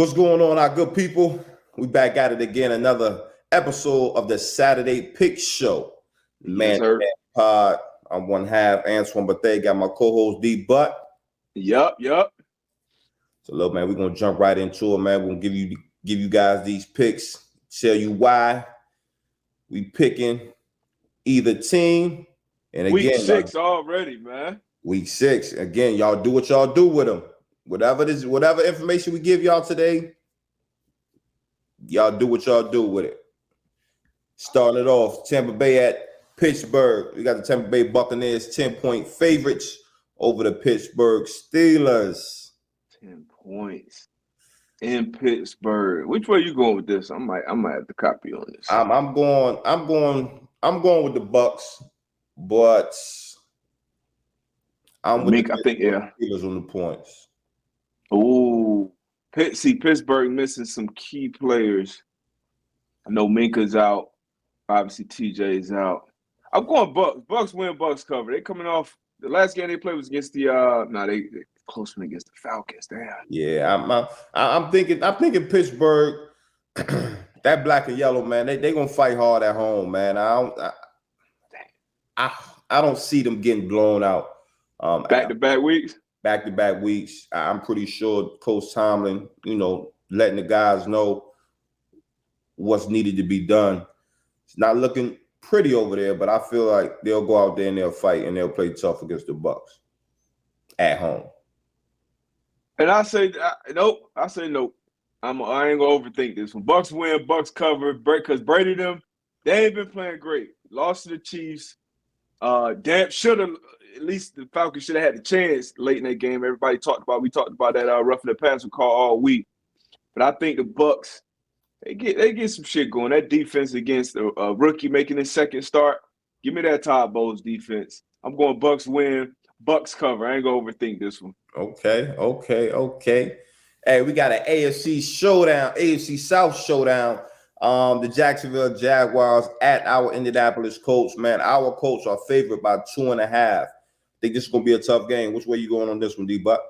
What's going on, our good people? We back at it again. Another episode of the Saturday Pick Show. Yes, sir. Pod. I'm one half Antoine Bethea. Got my co-host D Butt. Yup. So look, man, we're gonna jump right into it, man. We're gonna give you guys these picks, tell you why we picking either team. And again, week 6 already, man. Week 6. Again, y'all do what y'all do with them. Whatever information we give y'all today, y'all do what y'all do with it. Starting it off, Tampa Bay at Pittsburgh. We got the Tampa Bay Buccaneers 10-point favorites over the Pittsburgh Steelers. 10 points in Pittsburgh. Which way you going with this? I might have to copy on this. I'm going with the Bucks, but I'm with the Steelers on the points. Oh, Pittsburgh missing some key players. I know Minka's out. Obviously, TJ's out. I'm going Bucks. Bucks win, Bucks cover. They coming off the last game they played was against the they close one against the Falcons. Damn. Yeah, I'm thinking Pittsburgh. That black and yellow, man. They gonna fight hard at home, man. I don't see them getting blown out. Back-to-back weeks. Back-to-back weeks. I'm pretty sure Coach Tomlin, letting the guys know what's needed to be done. It's not looking pretty over there, but I feel like they'll go out there and they'll fight and they'll play tough against the Bucks at home. And I say nope. I say nope. I ain't gonna overthink this one. Bucks win, Bucks cover, because Brady them, they ain't been playing great. Lost to the Chiefs. Should have. At least the Falcons should have had the chance late in that game. We talked about that roughing the passer call all week. But I think the Bucks, they get some shit going. That defense against a rookie making his second start. Give me that Todd Bowles defense. I'm going Bucks win, Bucks cover. I ain't gonna overthink this one. Okay. Hey, we got an AFC South showdown. The Jacksonville Jaguars at our Indianapolis Colts. Man, our Colts are favored by 2.5. Think this is going to be a tough game. Which way you going on this one, D-Buck?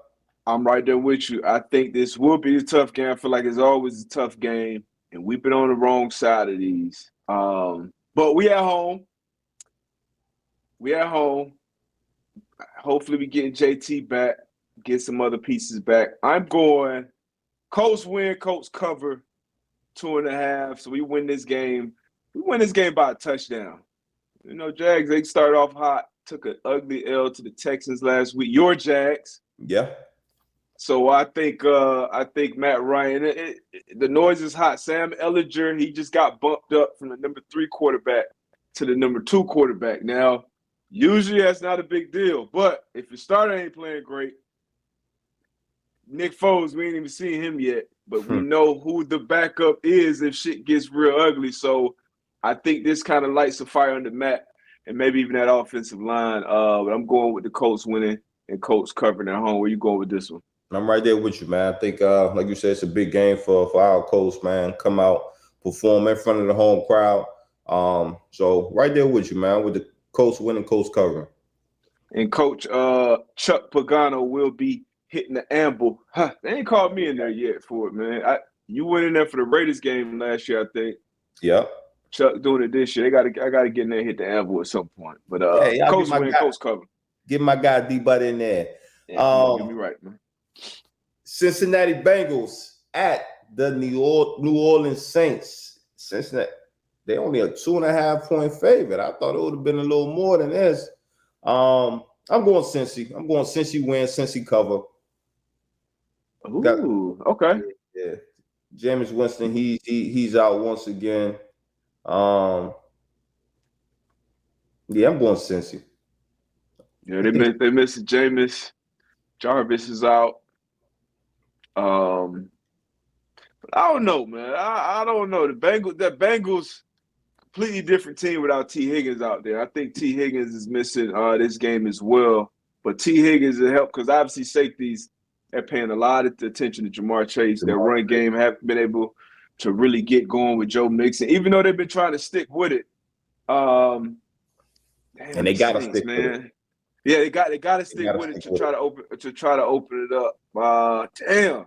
I'm right there with you. I think this will be a tough game. I feel like it's always a tough game, and we've been on the wrong side of these. But we at home. Hopefully we get JT back, get some other pieces back. I'm going Colts win, Colts cover 2.5. So we win this game. We win this game by a touchdown. Jags, they started off hot. Took an ugly L to the Texans last week. Your Jags. Yeah. So I think Matt Ryan, the noise is hot. Sam Ellinger, he just got bumped up from the number 3 quarterback to the number 2 quarterback. Now, usually that's not a big deal, but if your starter ain't playing great, Nick Foles, we ain't even seen him yet, but we know who the backup is if shit gets real ugly. So I think this kind of lights a fire under Matt. And maybe even that offensive line. But I'm going with the Colts winning and Colts covering at home. Where you going with this one? I'm right there with you, man. I think, like you said, it's a big game for our Colts, man. Come out, perform in front of the home crowd. So right there with you, man, with the Colts winning, Colts covering. And Coach Chuck Pagano will be hitting the amble. They ain't called me in there yet for it, man. You went in there for the Raiders game last year, I think. Yep. Chuck doing it this year. I gotta get in there and hit the anvil at some point. But Colts win, Colts cover. Get my guy D-Butt in there. Yeah, get me right, man. Cincinnati Bengals at the New Orleans Saints. Cincinnati, they only a 2.5-point favorite. I thought it would have been a little more than this. I'm going Cincy. I'm going Cincy win, Cincy cover. Okay. Yeah. Jameis Winston, he's out once again. I'm going Cincy. Yeah, they missed Jameis. Jarvis is out. But I don't know, man. I don't know. The Bengals, completely different team without T. Higgins out there. I think T. Higgins is missing this game as well. But T. Higgins will help because obviously safeties are paying a lot of attention to Jamar Chase. Their run game haven't been able to really get going with Joe Mixon, even though they've been trying to stick with it. And they got to stick with it. Yeah, they got to stick with it to try to open it up. Damn.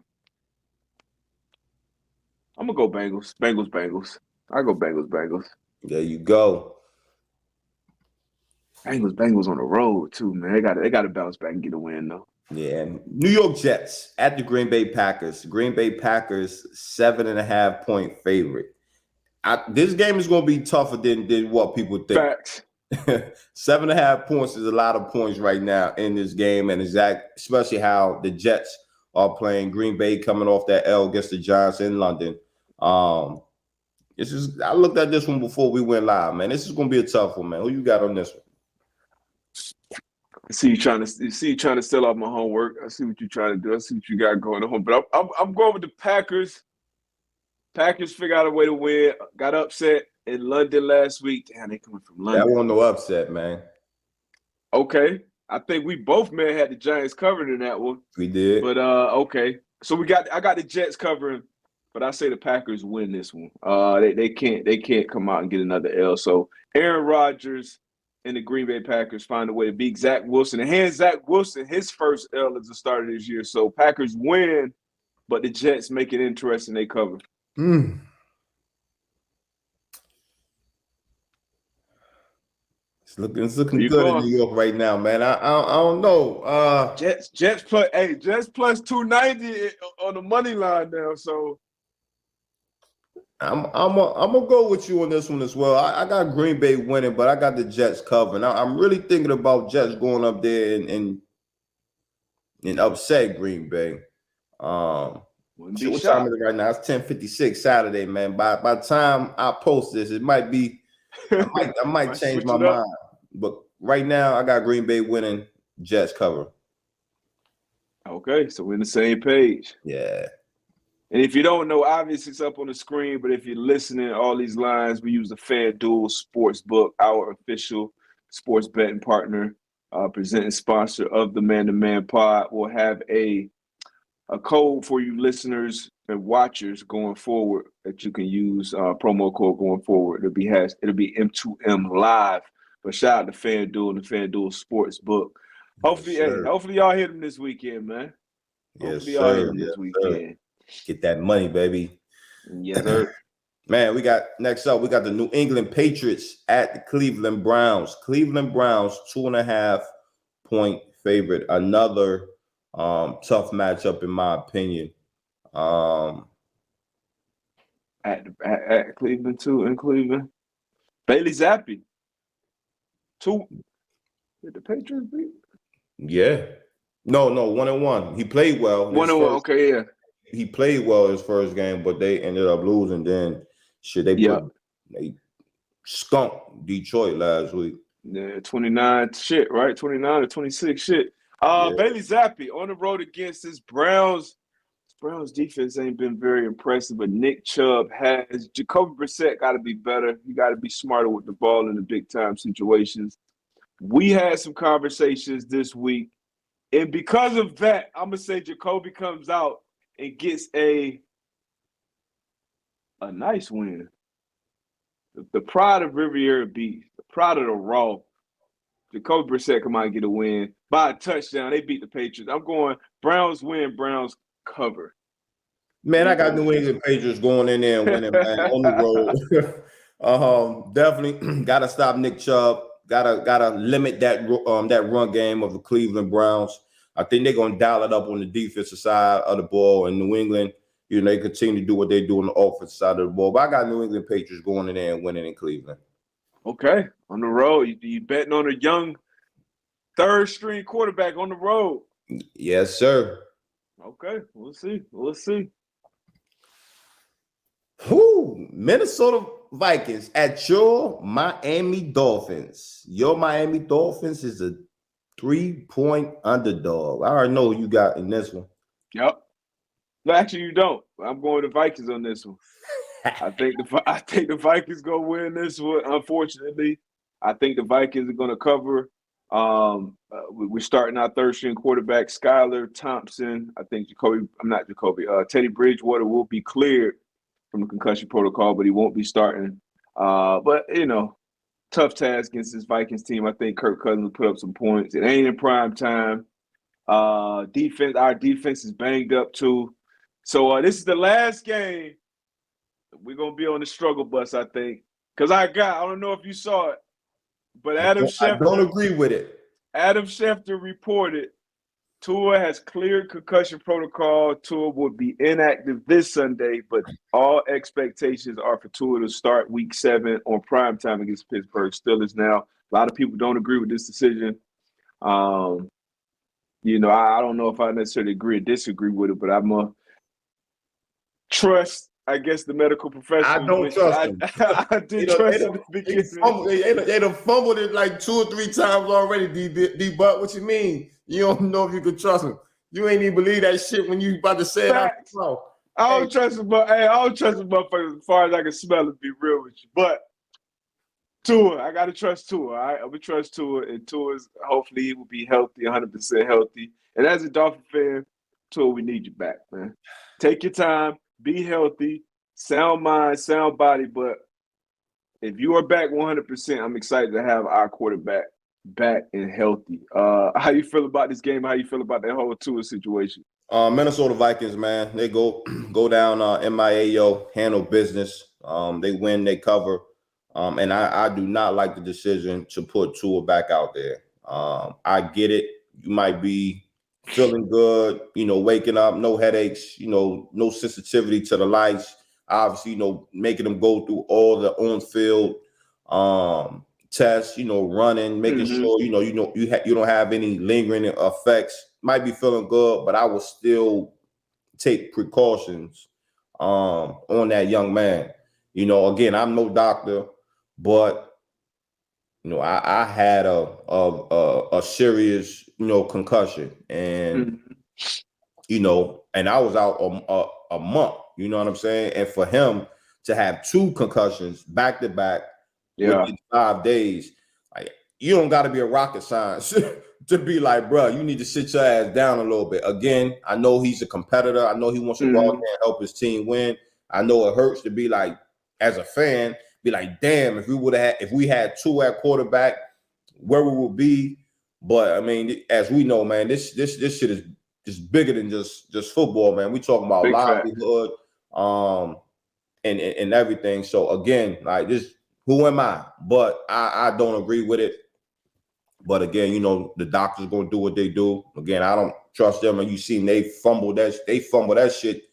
I'm gonna go Bengals. Bengals. I go Bengals. There you go. Bengals on the road too, man. They gotta bounce back and get a win though. Yeah. New York Jets at the Green Bay Packers. Green Bay Packers 7.5-point favorite. This game is going to be tougher than what people think. Facts. 7.5 points is a lot of points right now in this game, and especially how the Jets are playing. Green Bay coming off that L against the Giants in London. I looked at this one before we went live, man. This is going to be a tough one, man. Who you got on this one? I see you trying to steal off my homework. I see what you're trying to do. I see what you got going on. But I'm going with the Packers. Packers figured out a way to win. Got upset in London last week. Damn, they coming from London. That wasn't no upset, man. Okay. I think we both may have had the Giants covered in that one. We did. But okay. So I got the Jets covering, but I say the Packers win this one. They can't come out and get another L. So Aaron Rodgers and the Green Bay Packers find a way to beat Zach Wilson and hand Zach Wilson his first L as the start of this year. So Packers win, but the Jets make it interesting. They cover. It's looking good in New York right now, man. I don't know. Jets plus 290 on the money line now. So I'm gonna go with you on this one as well. I got Green Bay winning, but I got the Jets covering. I'm really thinking about Jets going up there and upset Green Bay. What time is it right now? It's 10:56 Saturday, man. By the time I post this, it might be I might change my mind. But right now, I got Green Bay winning, Jets cover. Okay, so we're on the same page. Yeah. And if you don't know, obviously it's up on the screen, but if you're listening, all these lines, we use the FanDuel Sportsbook, our official sports betting partner, presenting sponsor of the Man to Man Pod. We'll have a code for you listeners and watchers going forward that you can use, promo code going forward. It'll be M2M Live. But shout out to FanDuel and the FanDuel Sportsbook. Hopefully y'all hit them this weekend, man. Hopefully y'all hit them this weekend. Get that money, baby. Yes, sir. Man, we got the New England Patriots at the Cleveland Browns. Cleveland Browns, 2.5-point favorite. Another tough matchup in my opinion. At Cleveland too, in Cleveland. Bailey Zappi. Did the Patriots beat? Yeah. No, 1-1. He played well. 1-1, okay, yeah. He played well his first game, but they ended up losing. Then they skunked Detroit last week. Yeah, 29 shit, right? 29 or 26 shit. Bailey Zappi on the road against this Browns. Browns defense ain't been very impressive, but Nick Chubb has. Jacoby Brissett got to be better. You got to be smarter with the ball in the big time situations. We had some conversations this week, and because of that, I'm gonna say Jacoby comes out and gets a nice win. The pride of Riviera Beach, the pride of the Raw. Jacoby Brissett come out and get a win by a touchdown. They beat the Patriots. I'm going Browns win, Browns cover. Man, I got New England Patriots going in there and winning, man, on the road. Definitely got to stop Nick Chubb. Gotta limit that run game of the Cleveland Browns. I think they're gonna dial it up on the defensive side of the ball. In New England, they continue to do what they do on the offensive side of the ball. But I got New England Patriots going in there and winning in Cleveland. Okay, on the road. You betting on a young third-string quarterback on the road? Yes, sir. Okay, we'll see. Who? Minnesota Vikings at your Miami Dolphins. Your Miami Dolphins is a 3-point underdog. I already know who you got in this one. Yep. No, actually, you don't. I'm going to Vikings on this one. I think the Vikings gonna win this one. Unfortunately, I think the Vikings are gonna cover. We're starting our third-string quarterback, Skylar Thompson. I think Teddy Bridgewater will be cleared from the concussion protocol, but he won't be starting. But tough task against this Vikings team. I think Kirk Cousins will put up some points. It ain't in prime time. Our defense is banged up too. So this is the last game we're gonna be on the struggle bus, I think. Because I don't know if you saw it, but I don't agree with it. Adam Schefter reported Tua has cleared concussion protocol. Tua will be inactive this Sunday, but all expectations are for Tua to start Week 7 on primetime against Pittsburgh Steelers. Now, a lot of people don't agree with this decision. You know, I don't know if I necessarily agree or disagree with it, but I'm a trust, I guess, the medical professionals. I don't trust them. I did trust them at the beginning. They done fumbled it like 2 or 3 times already, D. But what you mean? You don't know if you can trust them. You ain't even believe that shit when you about to say it out the mouth. I don't trust him, but hey, I don't trust him as far as I can smell it, be real with you. But Tua, I gotta trust Tua. All right, I'm gonna trust Tua, and Tua's hopefully he will be healthy, 100% healthy. And as a Dolphin fan, Tua, we need you back, man. Take your time, be healthy, sound mind, sound body. But if you are back 100%, I'm excited to have our quarterback back and healthy. How you feel about this game? How you feel about that whole Tua situation? Minnesota Vikings, man, they go down MIAO, handle business. They win, they cover. And I do not like the decision to put Tua back out there. I get it. You might be feeling good, you know, waking up, no headaches, you know, no sensitivity to the lights. Obviously, you know, making them go through all the on-field tests, you know, running, making sure, you don't have any lingering effects. Might be feeling good, but I will still take precautions on that young man. You know, again, I'm no doctor, but you know, I had a serious, you know, concussion, and you know, and I was out a month. You know what I'm saying? And for him to have 2 concussions back to back within 5 days, like, you don't got to be a rocket science to be like, bro, you need to sit your ass down a little bit. Again, I know he's a competitor. I know he wants to go out there and help his team win. I know it hurts to be like, as a fan, be like, damn, if we had 2 at quarterback, where we would be. But I mean, as we know, man, this shit is just bigger than just football, man. We talking about livelihood, and everything. So again, like this, who am I? But I don't agree with it. But again, you know, the doctors gonna do what they do. Again, I don't trust them. And you seen they fumbled that shit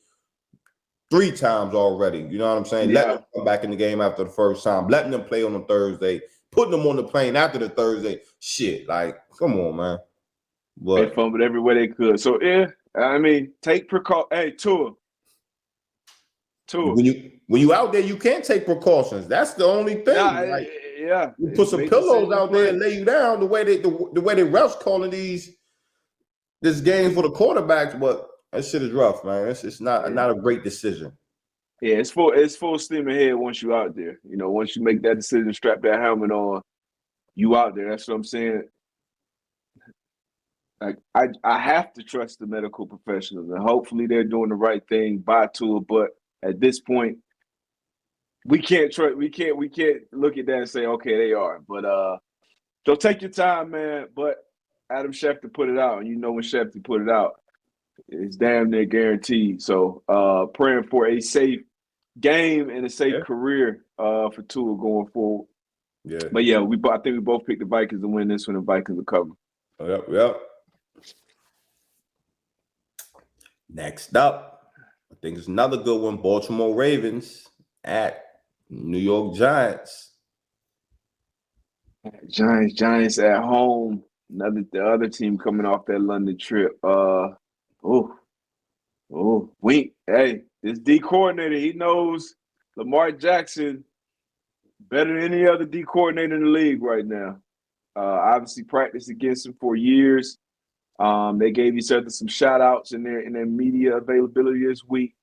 3 times already. You know what I'm saying? Letting them come back in the game after the first time, letting them play on a Thursday, putting them on the plane after the Thursday. Shit, like, come on, man. But they fumbled everywhere they could. So yeah, I mean, take precaution. Hey, Tua. When you out there, you can't take precautions. That's the only thing. You put some pillows out there and lay you down. The way the refs calling this game for the quarterbacks, but that shit is rough, man. It's not a great decision. Yeah, it's full steam ahead once you out there. You know, once you make that decision, strap that helmet on, you out there. That's what I'm saying. Like I have to trust the medical professionals, and hopefully they're doing the right thing by Tua. But at this point, we can't look at that and say, okay, they are. But so take your time, man. But Adam Schefter put it out, and you know when Schefter put it out, it's damn near guaranteed. So praying for a safe game and a safe career for Tua going forward. Yeah. But yeah, I think we both picked the Vikings to win this one. The Vikings will cover. Yep. Next up, I think it's another good one. Baltimore Ravens at New York Giants. Giants at home. The other team coming off that London trip. Hey, this D coordinator, he knows Lamar Jackson better than any other D coordinator in the league right now. Obviously practiced against him for years. They gave each other some shout outs in their media availability this week.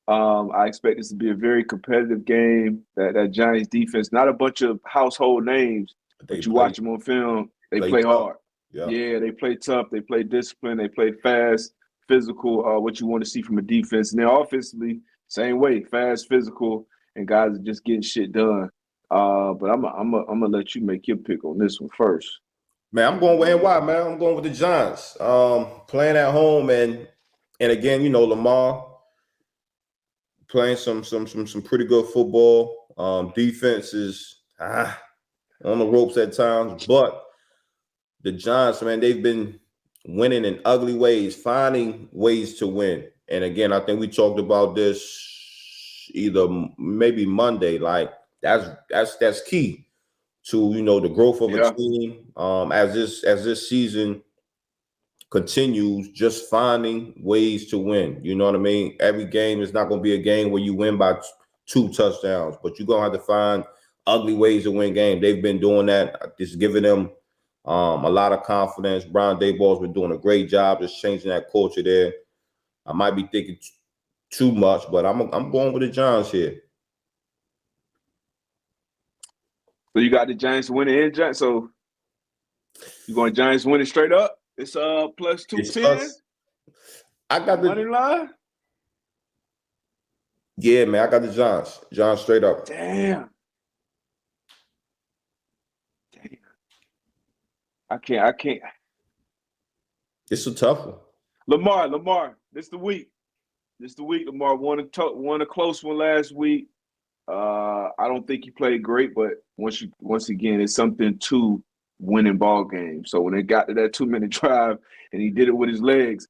I expect this to be a very competitive game. That Giants defense, not a bunch of household names, but you watch them on film, they play hard. Yeah, they play tough. They play disciplined. They play fast, physical. What you want to see from a defense. And then offensively, same way, fast, physical, and guys are just getting shit done. But I'm gonna let you make your pick on this one first. Man, I'm going with NY, man. I'm going with the Giants. Playing at home, and again, you know, Lamar, playing some pretty good football. Defense is on the ropes at times, but the Giants, man, they've been winning in ugly ways, finding ways to win. And again, I think we talked about this either maybe Monday. Like that's key to the growth of a team. As this season continues, just finding ways to win. You know what I mean? Every game is not going to be a game where you win by 2 touchdowns, but you're going to have to find ugly ways to win games. They've been doing that. It's giving them a lot of confidence. Brian Daboll's been doing a great job just changing that culture there. I might be thinking too much, but I'm going with the Giants here. So you got the Giants winning in Giants. So you going Giants winning straight up? It's plus 210. I got the Moneyline. Yeah, man. I got the Giants straight up. Damn. I can't. It's a tough one. Lamar. This the week. Lamar won a close one last week. I don't think he played great, but once again, it's something to winning ball games. So when they got to that 2-minute drive, and he did it with his legs,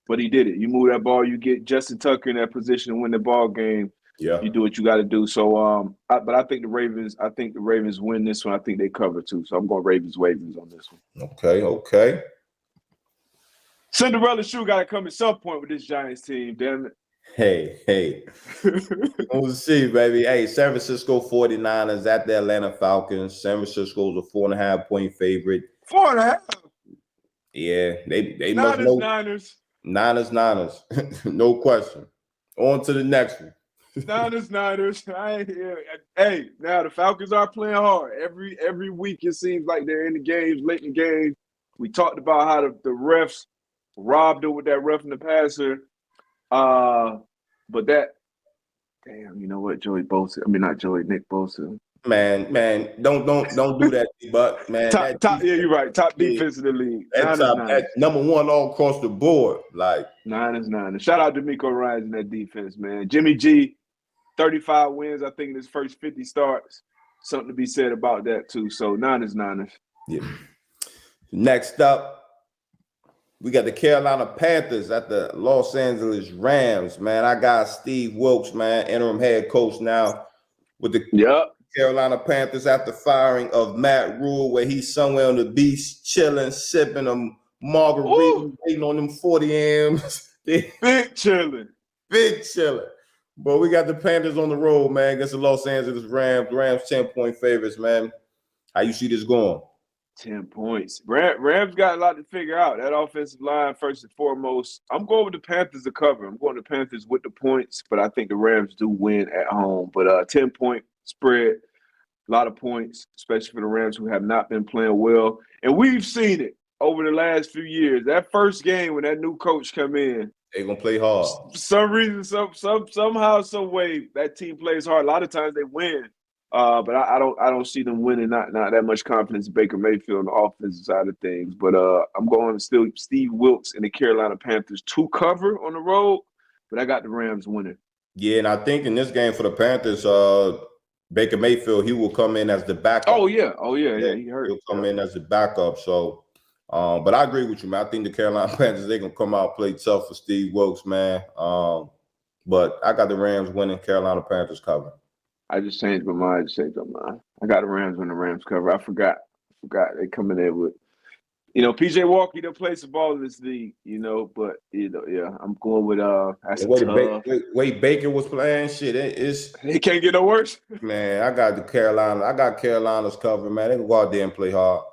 but he did it. You move that ball, you get Justin Tucker in that position to win the ball game. Yeah, you do what you got to do. So, but I think the Ravens win this one. I think they cover too. So I'm going Ravens on this one. Okay. Cinderella shoe got to come at some point with this Giants team. Damn it. Hey. We'll see, baby. Hey, San Francisco 49ers at the Atlanta Falcons. San Francisco's a 4.5-point favorite. 4.5? Yeah, they Niners, must know. Niners. No question. On to the next one. Niners. I ain't here. Hey, now the Falcons are playing hard. Every week it seems like they're in the games, late in the game. We talked about how the refs robbed it with that roughing the passer. But that, damn, you know what, Nick Bosa. Man, don't do that, but man. Top, yeah, you're right. Top defense in the league. That's number one all across the board. Like Niners. Shout out to D'Amico Ryans in that defense, man. Jimmy G, 35 wins, I think, in his first 50 starts. Something to be said about that too. So Niners. Yeah. Next up, we got the Carolina Panthers at the Los Angeles Rams, man. I got Steve Wilkes, man, interim head coach now with the Carolina Panthers after firing of Matt Rule, where he's somewhere on the beach chilling, sipping a margarita, waiting on them 40 M's. Big chilling. But we got the Panthers on the road, man, against the Los Angeles Rams. Rams 10-point favorites, man. How you see this going? 10 points. Rams got a lot to figure out. That offensive line, first and foremost. I'm going with the Panthers to cover. I'm going to Panthers with the points, but I think the Rams do win at home. But 10-point spread, a lot of points, especially for the Rams who have not been playing well. And we've seen it over the last few years. That first game when that new coach come in, they're going to play hard. For some reason, somehow, some way, that team plays hard. A lot of times they win. But I don't see them winning. Not that much confidence in Baker Mayfield on the offensive side of things. But I'm going still Steve Wilkes and the Carolina Panthers to cover on the road. But I got the Rams winning. Yeah, and I think in this game for the Panthers, Baker Mayfield, he will come in as the backup. Oh yeah. He hurt. He'll come in as the backup. So, but I agree with you, man. I think the Carolina Panthers, they're gonna come out and play tough for Steve Wilkes, man. But I got the Rams winning, Carolina Panthers cover. I just changed my mind. I got the Rams when the Rams cover. I forgot. They coming in with, PJ Walker, he done played some ball in this league, but I'm going with that's way Baker was playing, shit. It can't get no worse. Man, I got Carolina's cover, man. They can go out there and play hard.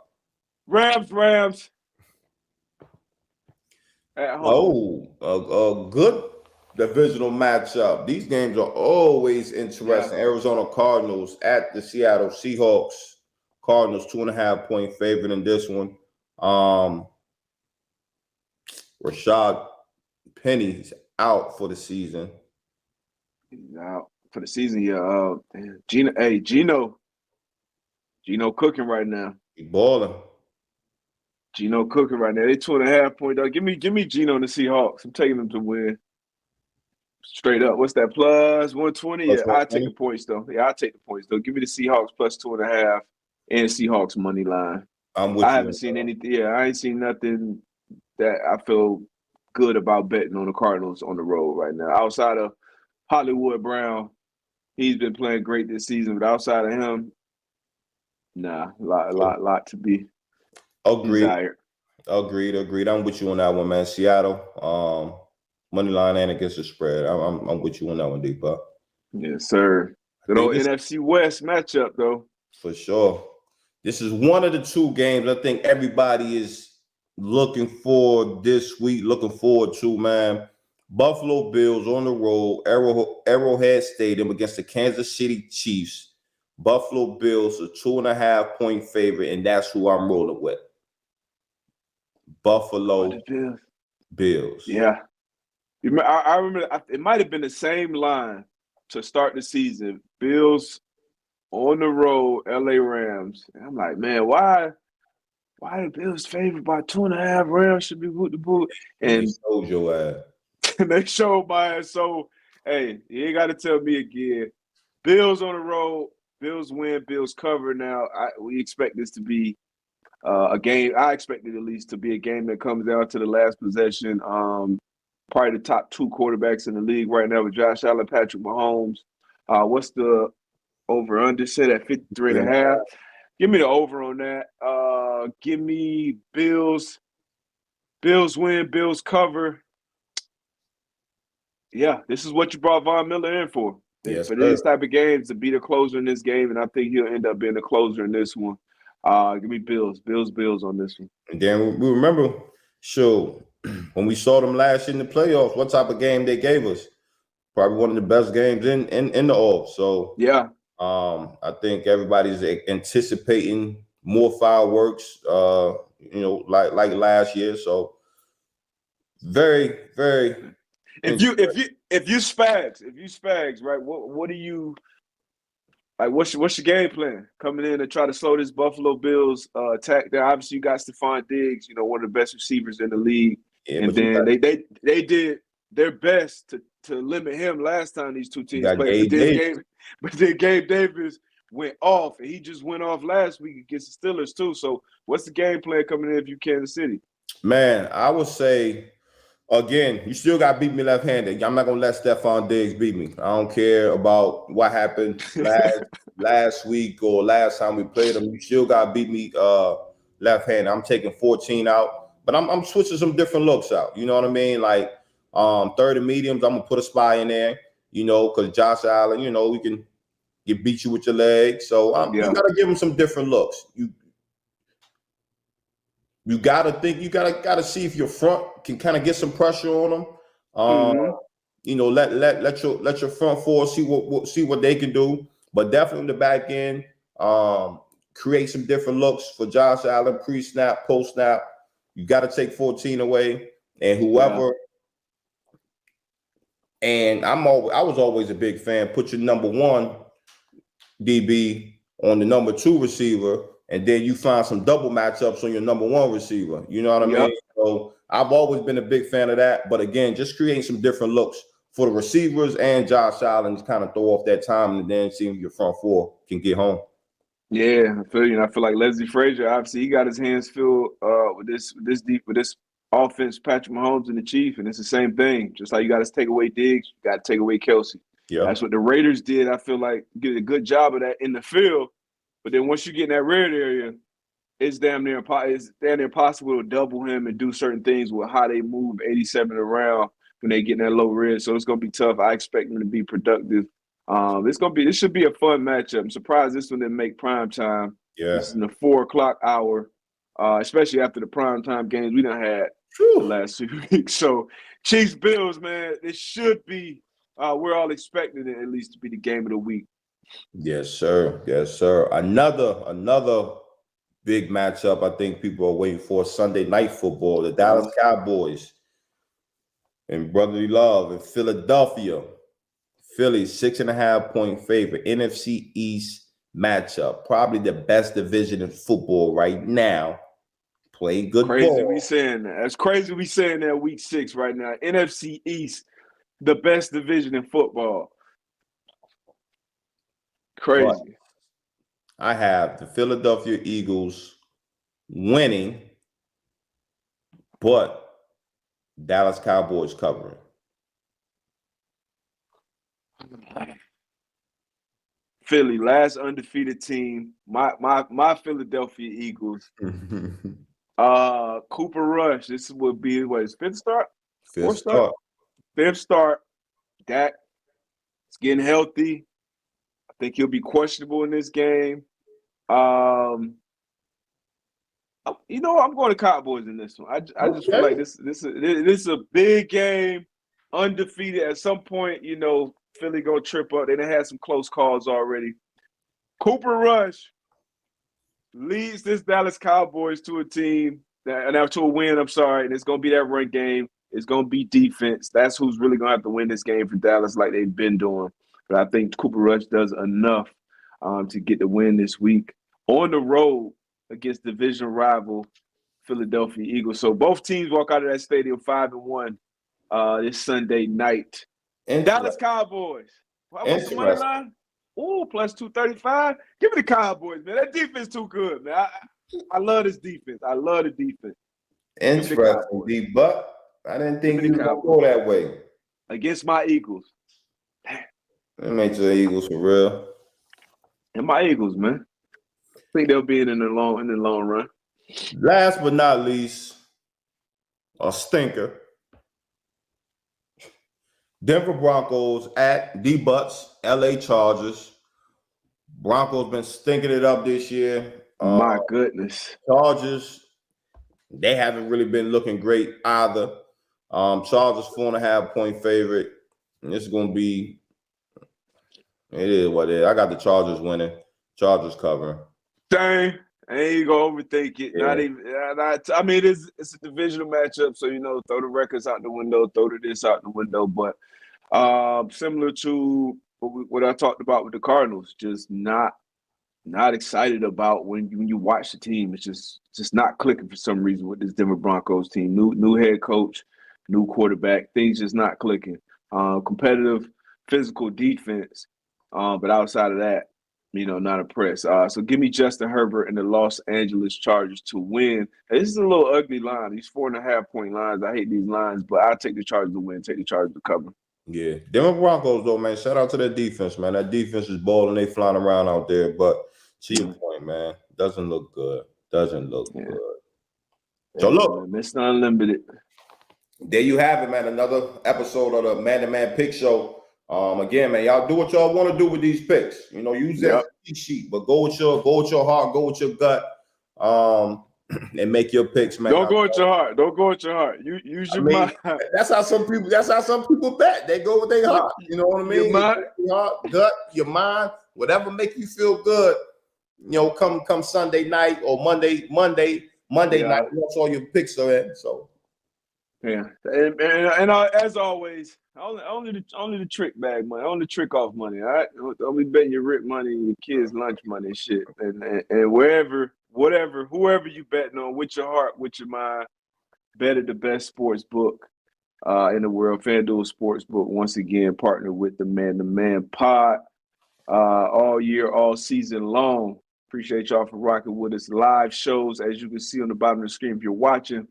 Rams. At home. A good divisional matchup. These games are always interesting. Yeah. Arizona Cardinals at the Seattle Seahawks. Cardinals 2.5-point favorite in this one. Rashad Penny's out for the season. He's out for the season. Yeah. Gino cooking right now. He balling. Gino cooking right now. They 2.5-point dog. Give me Gino and the Seahawks. I'm taking them to win. Straight up. What's that? Plus 120? Yeah, Plus I'll take 120. the points, though. Yeah, I'll take the points, though. Give me the Seahawks plus 2.5 and Seahawks money line. I'm with I you haven't on seen that. anything. Yeah, I ain't seen nothing that I feel good about betting on the Cardinals on the road right now. Outside of Hollywood Brown, he's been playing great this season, but outside of him, nah, lot to be Agreed. desired. Agreed. I'm with you on that one, man. Seattle, money line and against the spread. I'm with you on that one, Deepa. Yes, sir. I Good think old this NFC West matchup, though. for sure. This is one of the two games I think everybody is looking for this week. Looking forward to, man. Buffalo Bills on the road, Arrowhead Stadium against the Kansas City Chiefs. Buffalo Bills a 2.5-point favorite, and that's who I'm rolling with. Buffalo The Bills. Bills. Yeah. I remember it might have been the same line to start the season. Bills on the road, LA Rams. And I'm like, man, why the Bills favored by 2.5? Rams should be boot to boot. And they And showed your ass. they showed my ass. So, hey, you ain't got to tell me again. Bills on the road. Bills win. Bills cover. Now, we expect this to be a game. I expect it at least to be a game that comes down to the last possession. Probably the top two quarterbacks in the league right now with Josh Allen, Patrick Mahomes. What's the over-under set at 53.5? Give me the over on that. Give me Bills. Bills win. Bills cover. Yeah, this is what you brought Von Miller in for. Yes, For sir. these type of games, to be the closer in this game, and I think he'll end up being the closer in this one. Give me Bills. Bills on this one. And then we remember, sure, when we saw them last year in the playoffs, what type of game they gave us. Probably one of the best games in the off. So yeah, I think everybody's anticipating more fireworks. Like last year. So very, very. If you spags, right? What do you like? What's your game plan coming in to try to slow this Buffalo Bills attack? There, obviously you got Stephon Diggs, one of the best receivers in the league, Yeah, and then they did their best to limit him last time these two teams played. But then Gabe Davis went off, and he just went off last week against the Steelers too. So what's the game plan coming in if you Kansas City? Man, I would say. Again, you still got to beat me left-handed. I'm not gonna let Stephon Diggs beat me. I don't care about what happened last week or last time we played him. You still got to beat me left-handed. I'm taking 14 out, but I'm switching some different looks out. You know what I mean? Like third and mediums, I'm gonna put a spy in there. Because Josh Allen, we can beat you with your legs. So you got to give him some different looks. You gotta think. You gotta see if your front can kind of get some pressure on them. Let your front four see what they can do. But definitely the back end, create some different looks for Josh Allen pre-snap, post-snap. You got to take 14 away, and whoever. Yeah. And I was always a big fan. Put your number one DB on the number two receiver. And then you find some double matchups on your number one receiver. You know what I mean? So I've always been a big fan of that. But again, just creating some different looks for the receivers and Josh Allen to kind of throw off that time and then see if your front four can get home. Yeah, I feel you. I feel like Leslie Frazier, obviously, he got his hands filled with this offense, Patrick Mahomes and the Chiefs, and it's the same thing. Just like you got to take away Diggs, you got to take away Kelsey. Yeah, that's what the Raiders did. I feel like did a good job of that in the field. But then once you get in that red area, it's damn near impossible to double him and do certain things with how they move 87 around when they get in that low red. So it's gonna be tough. I expect them to be productive. This should be a fun matchup. I'm surprised this one didn't make prime time. Yeah. This is in the 4:00 hour, especially after the prime time games we done had the last 2 weeks. So Chiefs Bills, man, this should be we're all expecting it at least to be the game of the week. Yes, sir. Yes, sir. Another big matchup I think people are waiting for, Sunday Night Football. The Dallas Cowboys and brotherly love in Philadelphia. Philly, 6.5-point favorite. NFC East matchup. Probably the best division in football right now. Playing good crazy ball. We saying that. That's crazy we saying that week 6 right now. NFC East. the best division in football. Crazy. But I have the Philadelphia Eagles winning, but Dallas Cowboys covering. Philly, last undefeated team. My Philadelphia Eagles. Cooper Rush. This would be his fifth start? Fifth start. Fifth start. Dak is getting healthy. I think he'll be questionable in this game. I'm going to Cowboys in this one. I just feel like this is a big game, undefeated. At some point, Philly gonna trip up. They done had some close calls already. Cooper Rush leads this Dallas Cowboys to a team to a win. I'm sorry, and it's gonna be that run game. It's gonna be defense. That's who's really gonna have to win this game for Dallas, like they've been doing. But I think Cooper Rush does enough to get the win this week on the road against division rival Philadelphia Eagles. So both teams walk out of that stadium 5-1 this Sunday night. And Dallas Cowboys. What's the money line? Ooh, plus 235. Give me the Cowboys, man. That defense too good, man. I love this defense. I love the defense. Interesting, D. But I didn't think you were going to go that way. Against my Eagles. That makes the Eagles for real. And my Eagles, man. I think they'll be in the long run. Last but not least, a stinker. Denver Broncos at D-Butts, LA Chargers. Broncos been stinking it up this year. My goodness. Chargers, they haven't really been looking great either. Chargers 4.5-point favorite. And it's going to be, it is what it is. I got the Chargers winning. Chargers covering. Dang. I ain't gonna overthink it. Yeah. It's a divisional matchup, so throw the records out the window, throw this out the window. But similar to what I talked about with the Cardinals, just not excited about when you watch the team. It's just not clicking for some reason with this Denver Broncos team. New head coach, new quarterback, things just not clicking. Competitive, physical defense, but outside of that, not impressed. So give me Justin Herbert and the Los Angeles Chargers to win. This is a little ugly line. These 4.5-point lines. I hate these lines, but I'll take the Chargers to win. Take the Chargers to cover. Yeah. Denver Broncos, though, man. Shout out to their defense, man. That defense is balling. They flying around out there. But to your point, man, doesn't look good. Doesn't look good. So, look. Mr. Unlimited. There you have it, man. Another episode of the Man-to-Man Pick Show. Again, man, y'all do what y'all want to do with these picks. Use that cheat sheet, but go with your heart, go with your gut, and make your picks, man. Don't go with your heart. Don't go with your heart. Use your mind. That's how some people bet. They go with their heart. You know what I mean? Your mind, your heart, gut, your mind, whatever make you feel good. Come Sunday night or Monday night. That's all your picks are in. So. Yeah, and as always, only the trick bag money, only trick off money. All right, don't be betting your rent money and your kids' lunch money and shit. And whoever you betting on, with your heart, with your mind, bet at the best sports book in the world, FanDuel Sportsbook. Once again, partner with the Man Pod all year, all season long. Appreciate y'all for rocking with us. Live shows, as you can see on the bottom of the screen, if you're watching.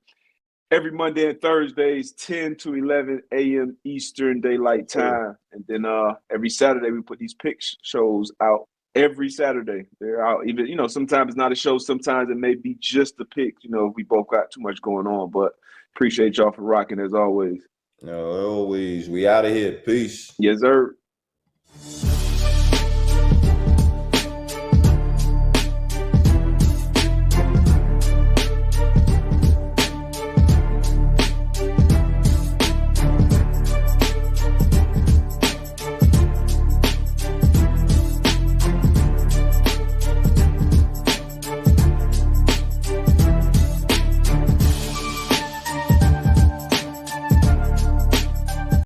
Every Monday and Thursdays, 10 to 11 a.m. Eastern Daylight Time. And then every Saturday, we put these pick shows out every Saturday. They're out. Even, sometimes it's not a show. Sometimes it may be just a pick, if we both got too much going on. But appreciate y'all for rocking as always. No, always. We out of here. Peace. Yes, sir.